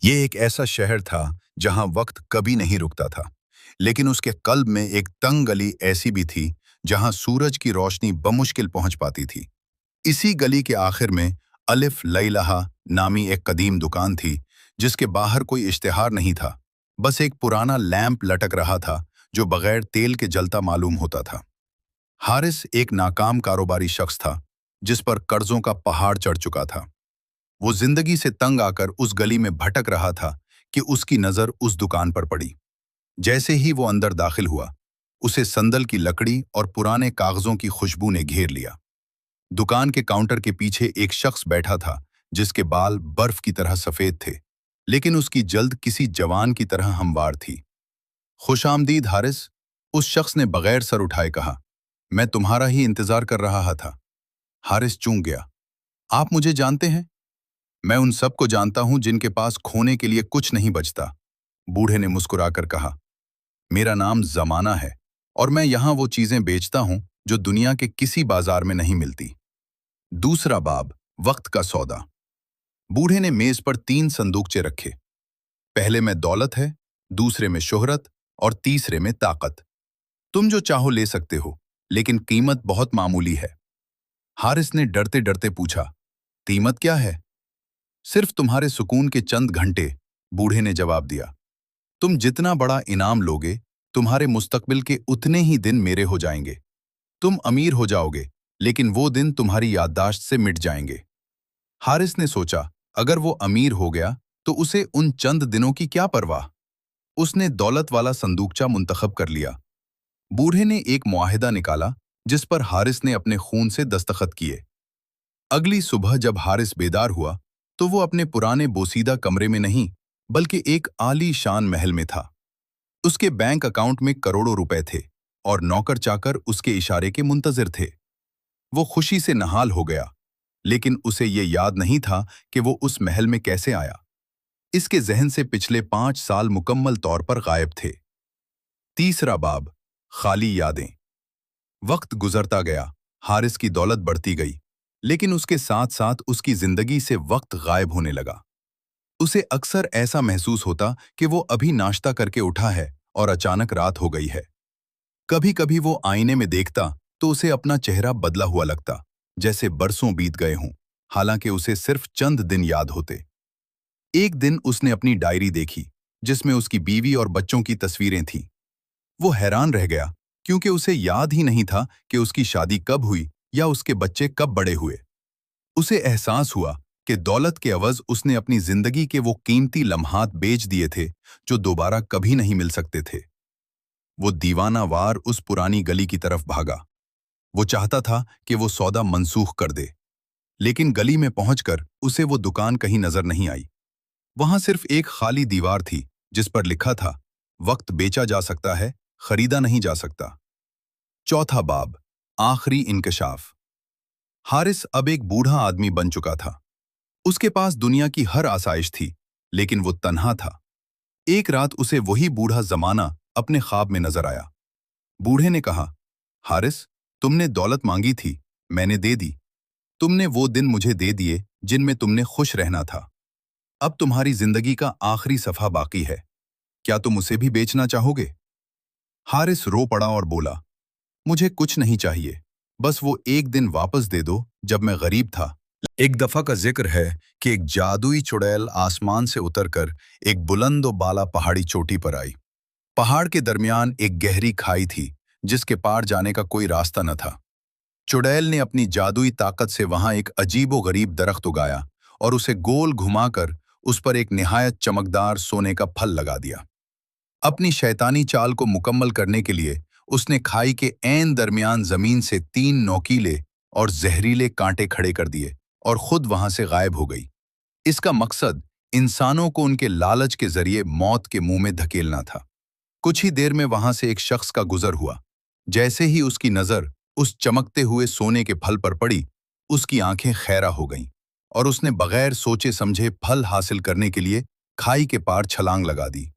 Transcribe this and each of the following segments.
ये एक ऐसा शहर था जहां वक्त कभी नहीं रुकता था, लेकिन उसके कल्ब में एक तंग गली ऐसी भी थी जहां सूरज की रोशनी बमुश्किल पहुंच पाती थी। इसी गली के आखिर में अलिफ लैलहा नामी एक कदीम दुकान थी, जिसके बाहर कोई इश्तिहार नहीं था, बस एक पुराना लैंप लटक रहा था जो बगैर तेल के जलता मालूम होता था। हारिस एक नाकाम कारोबारी शख्स था जिस पर कर्जों का पहाड़ चढ़ चुका था। वो जिंदगी से तंग आकर उस गली में भटक रहा था कि उसकी नजर उस दुकान पर पड़ी। जैसे ही वो अंदर दाखिल हुआ, उसे संदल की लकड़ी और पुराने कागजों की खुशबू ने घेर लिया। दुकान के काउंटर के पीछे एक शख्स बैठा था जिसके बाल बर्फ की तरह सफेद थे, लेकिन उसकी जल्द किसी जवान की तरह हमवार थी। खुशामदीद हारिस, उस शख्स ने बगैर सर उठाए कहा। मैं तुम्हारा ही इंतजार कर रहा था। हारिस चूक गया। आप मुझे जानते हैं? मैं उन सबको जानता हूं जिनके पास खोने के लिए कुछ नहीं बचता, बूढ़े ने मुस्कुराकर कहा। मेरा नाम जमाना है और मैं यहां वो चीजें बेचता हूं जो दुनिया के किसी बाजार में नहीं मिलती। दूसरा बाब, वक्त का सौदा। बूढ़े ने मेज पर 3 संदूकचे रखे। पहले में दौलत है, दूसरे में शोहरत और तीसरे में ताकत। तुम जो चाहो ले सकते हो, लेकिन कीमत बहुत मामूली है। हारिस ने डरते डरते पूछा, कीमत क्या है? सिर्फ तुम्हारे सुकून के चंद घंटे, बूढ़े ने जवाब दिया। तुम जितना बड़ा इनाम लोगे, तुम्हारे मुस्तकबिल के उतने ही दिन मेरे हो जाएंगे। तुम अमीर हो जाओगे, लेकिन वो दिन तुम्हारी याददाश्त से मिट जाएंगे। हारिस ने सोचा, अगर वो अमीर हो गया तो उसे उन चंद दिनों की क्या परवाह। उसने दौलत वाला संदूकचा मुंतखब कर लिया। बूढ़े ने एक मुआहिदा निकाला जिस पर हारिस ने अपने खून से दस्तखत किए। अगली सुबह जब हारिस बेदार हुआ तो वो अपने पुराने बोसीदा कमरे में नहीं, बल्कि एक आली शान महल में था। उसके बैंक अकाउंट में करोड़ों रुपए थे और नौकर चाकर उसके इशारे के मुंतजिर थे। वो खुशी से नहाल हो गया, लेकिन उसे ये याद नहीं था कि वो उस महल में कैसे आया। इसके जहन से पिछले 5 साल मुकम्मल तौर पर गायब थे। तीसरा बाब, खाली यादें। वक्त गुजरता गया, हारिस की दौलत बढ़ती गई, लेकिन उसके साथ साथ उसकी जिंदगी से वक्त गायब होने लगा। उसे अक्सर ऐसा महसूस होता कि वो अभी नाश्ता करके उठा है और अचानक रात हो गई है। कभी कभी वो आईने में देखता तो उसे अपना चेहरा बदला हुआ लगता, जैसे बरसों बीत गए हों, हालांकि उसे सिर्फ चंद दिन याद होते। एक दिन उसने अपनी डायरी देखी जिसमें उसकी बीवी और बच्चों की तस्वीरें थीं। वो हैरान रह गया, क्योंकि उसे याद ही नहीं था कि उसकी शादी कब हुई या उसके बच्चे कब बड़े हुए। उसे एहसास हुआ कि दौलत के अवज उसने अपनी जिंदगी के वो कीमती लम्हात बेच दिए थे जो दोबारा कभी नहीं मिल सकते थे। वो दीवानावार उस पुरानी गली की तरफ भागा। वो चाहता था कि वो सौदा मनसूख कर दे, लेकिन गली में पहुंचकर उसे वो दुकान कहीं नजर नहीं आई। वहां सिर्फ एक खाली दीवार थी जिस पर लिखा था, वक्त बेचा जा सकता है, खरीदा नहीं जा सकता। चौथा बाब, आखिरी इंकशाफ। हारिस अब एक बूढ़ा आदमी बन चुका था। उसके पास दुनिया की हर आसाइश थी, लेकिन वो तन्हा था। एक रात उसे वही बूढ़ा जमाना अपने ख्वाब में नजर आया। बूढ़े ने कहा, हारिस, तुमने दौलत मांगी थी, मैंने दे दी। तुमने वो दिन मुझे दे दिए जिनमें तुमने खुश रहना था। अब तुम्हारी जिंदगी का आखिरी सफा बाकी है। क्या तुम उसे भी बेचना चाहोगे? हारिस रो पड़ा और बोला, मुझे कुछ नहीं चाहिए, बस वो एक दिन वापस दे दो जब मैं गरीब था। एक दफा का जिक्र है कि एक जादुई चुड़ैल आसमान से उतरकर एक बुलंद और बाला पहाड़ी चोटी पर आई। पहाड़ के दरमियान एक गहरी खाई थी जिसके पार जाने का कोई रास्ता न था। चुड़ैल ने अपनी जादुई ताकत से वहां एक अजीबो गरीब दरख्त उगाया और उसे गोल घुमाकर उस पर एक निहायत चमकदार सोने का फल लगा दिया। अपनी शैतानी चाल को मुकम्मल करने के लिए उसने खाई के ऐन दरमियान जमीन से 3 नोकीले और जहरीले कांटे खड़े कर दिए और खुद वहां से गायब हो गई। इसका मकसद इंसानों को उनके लालच के जरिए मौत के मुंह में धकेलना था। कुछ ही देर में वहां से एक शख्स का गुजर हुआ। जैसे ही उसकी नजर उस चमकते हुए सोने के फल पर पड़ी, उसकी आंखें खैरा हो गईं और उसने बगैर सोचे समझे फल हासिल करने के लिए खाई के पार छलांग लगा दी।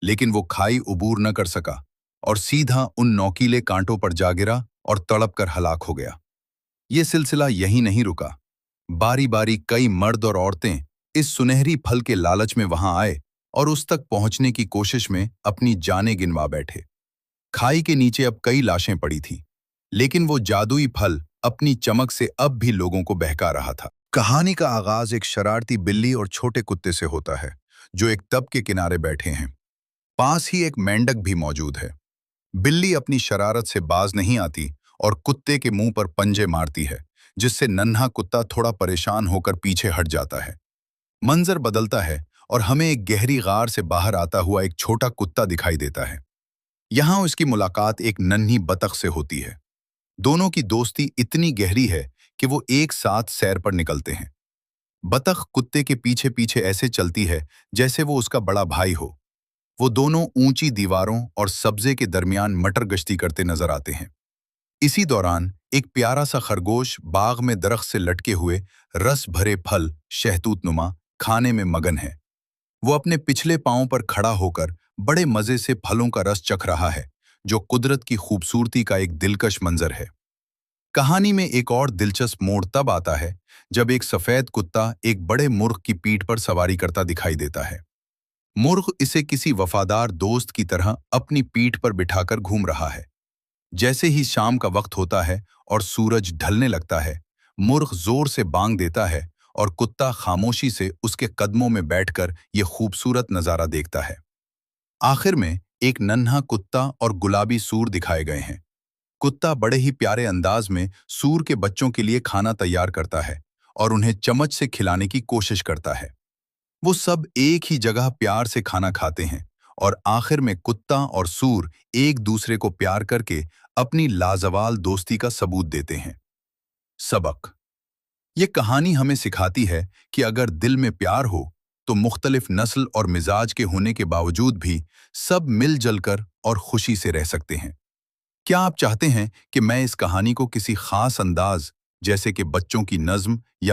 लेकिन वो खाई उबूर न कर सका और सीधा उन नोकीले कांटों पर जा गिरा और तड़प कर हलाक हो गया। ये सिलसिला यहीं नहीं रुका। बारी बारी कई मर्द और औरतें इस सुनहरी फल के लालच में वहां आए और उस तक पहुंचने की कोशिश में अपनी जानें गिनवा बैठे। खाई के नीचे अब कई लाशें पड़ी थीं, लेकिन वो जादुई फल अपनी चमक से अब भी लोगों को बहका रहा था। कहानी का आगाज एक शरारती बिल्ली और छोटे कुत्ते से होता है, जो एक तब के किनारे बैठे हैं। पास ही एक मेंढक भी मौजूद है। बिल्ली अपनी शरारत से बाज नहीं आती और कुत्ते के मुंह पर पंजे मारती है, जिससे नन्हा कुत्ता थोड़ा परेशान होकर पीछे हट जाता है। मंजर बदलता है और हमें एक गहरी गार से बाहर आता हुआ एक छोटा कुत्ता दिखाई देता है। यहाँ उसकी मुलाकात एक नन्ही बतख से होती है। दोनों की दोस्ती इतनी गहरी है कि वो एक साथ सैर पर निकलते हैं। बतख कुत्ते के पीछे पीछे ऐसे चलती है जैसे वो उसका बड़ा भाई हो। वो दोनों ऊंची दीवारों और सब्जे के दरमियान मटर गश्ती करते नजर आते हैं। इसी दौरान एक प्यारा सा खरगोश बाग में दरख्त से लटके हुए रस भरे फल शहतूत नुमा खाने में मगन है। वो अपने पिछले पांवों पर खड़ा होकर बड़े मजे से फलों का रस चख रहा है, जो कुदरत की खूबसूरती का एक दिलकश मंजर है। कहानी में एक और दिलचस्प मोड़ तब आता है जब एक सफेद कुत्ता एक बड़े मुर्ग की पीठ पर सवारी करता दिखाई देता है। मुर्ग इसे किसी वफादार दोस्त की तरह अपनी पीठ पर बिठाकर घूम रहा है। जैसे ही शाम का वक्त होता है और सूरज ढलने लगता है, मुर्ग जोर से बांग देता है और कुत्ता खामोशी से उसके कदमों में बैठकर यह खूबसूरत नजारा देखता है। आखिर में एक नन्हा कुत्ता और गुलाबी सूर दिखाए गए हैं। कुत्ता बड़े ही प्यारे अंदाज में सूर के बच्चों के लिए खाना तैयार करता है और उन्हें चम्मच से खिलाने की कोशिश करता है। वो सब एक ही जगह प्यार से खाना खाते हैं और आखिर में कुत्ता और सूर एक दूसरे को प्यार करके अपनी लाजवाल दोस्ती का सबूत देते हैं। सबक: ये कहानी हमें सिखाती है कि अगर दिल में प्यार हो तो मुख्तलिफ नस्ल और मिजाज के होने के बावजूद भी सब मिलजुल कर और खुशी से रह सकते हैं। क्या आप चाहते हैं कि मैं इस कहानी को किसी खास अंदाज, जैसे कि बच्चों की नज्म या